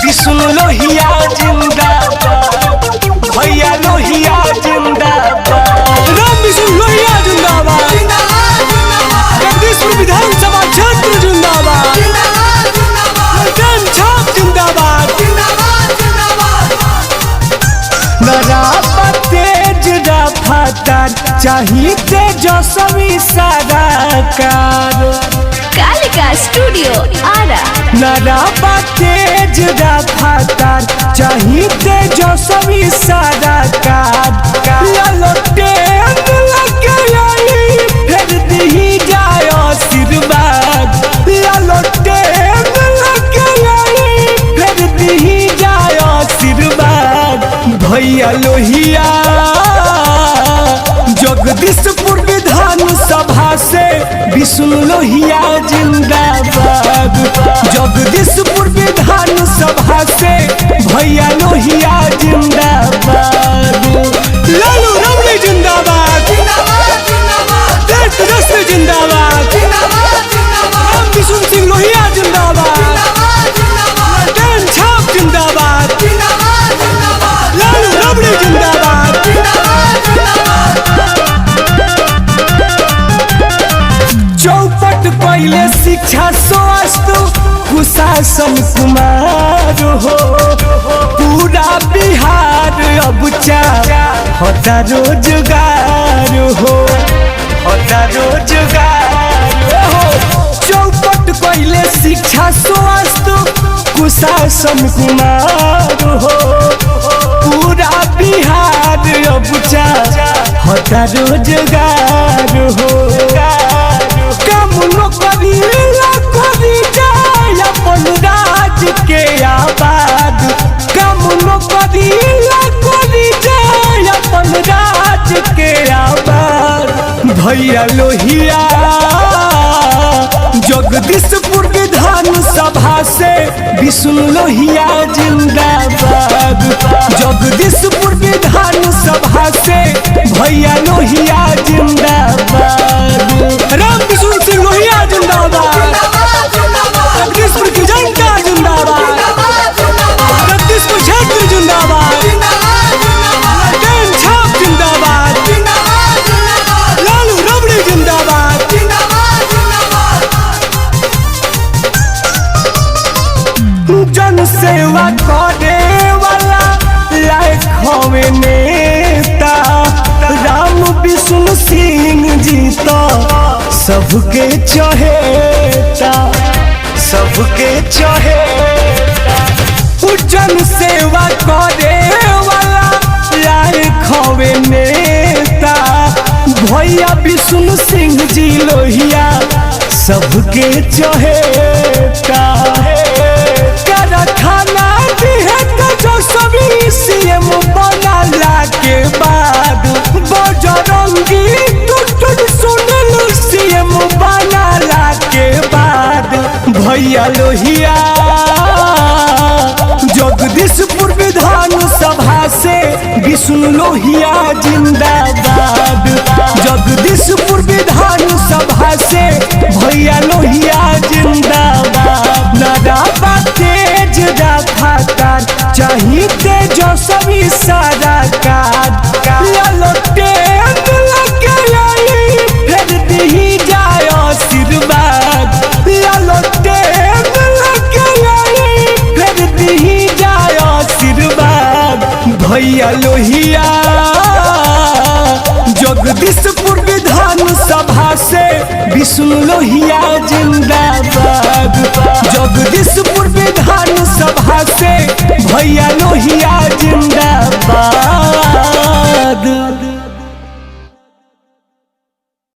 विष्णु लोहिया जिंदाबाद, भैया लोहिया जिंदाबाद, राम विष्णु लोहिया जिंदाबाद, जगदीशपुर विधानसभा क्षेत्र जिंदाबाद, लल्टन छाप जिंदाबाद। नराबा तेज रफ्तार चाहिए तेजस्वी सरकार, कालिका स्टूडियो आरा। नराबा तेज रफ्तार चाहिए तेजस्वी सरकार, ललटेन लगे आई फिर दी जाए आशीर्वाद, ललटेन लगे आई फिर दी जाए आशीर्वाद। भैया लोहिया जगदीशपुर विधानसभा से विष्णु लोहिया जिंदाबाद, जगदीशपुर विधानसभा से भैया लोहिया जिंदाबाद, लालू रमणी जिंदाबाद, तेज तेजस्वी जिंदाबाद, राम विष्णु सिंह लोहिया जिंदाबाद, लल्टन छाप जिंदाबाद, लालू रमणी जिंदाबाद। चौपट पहले शिक्षा स्वास्थ्य कुशासन कुमार हो, पूरा बिहार अब होता रोजगार हो, होता रोजगार हो। चौपट पहले शिक्षा स्वास्थ्य कुशासन कुमार हो, पूरा बिहार अब होता रोजगार हो। करी जाए अपन राज के आबाद, करी जाए अपन राज के आबाद। भैया लोहिया जगदीशपुर विधानसभा से विष्णु लोहिया जिंदाबाद, जगदीशपुर विधानसभा से भैया लोहिया जिंदाबाद, राम विष्णु सिंह लोहिया जिंदाबाद, जगदीशपुर की जनता जिंदाबाद, जगदीशपुर क्षेत्र जिंदाबाद, लल्टन छाप जिंदाबाद, लालू रमणी जिंदाबाद। जन सेवा करे वाला लायक हवे नेता, राम विष्णु सिंह जी तो सबके चहेता, सबके चहेता। जन सेवा करे वाला लायक हवे नेता, भैया विष्णु सिंह जी लोहिया सबके चहेता। खाना जो सभी सीएम बनला के बाद, बजरंगी सुनल सीएम बनला के बाद। भैया लोहिया जगदीशपुर विधानसभा से विष्णु लोहिया जिंदाबाद, जगदीशपुर विधानसभा से भैया लोहिया जिंदाबाद। नराबा तेज रफ्तार चाहिए तेजस्वी सरकार, ललटेन लगे आई फिर दी जाए आशीर्वाद, ललटेन लगे आई फिर दी जाए आशीर्वाद। भैया लोहिया जगदीशपुर विधानसभा से विष्णु लोहिया जिंदाबाद।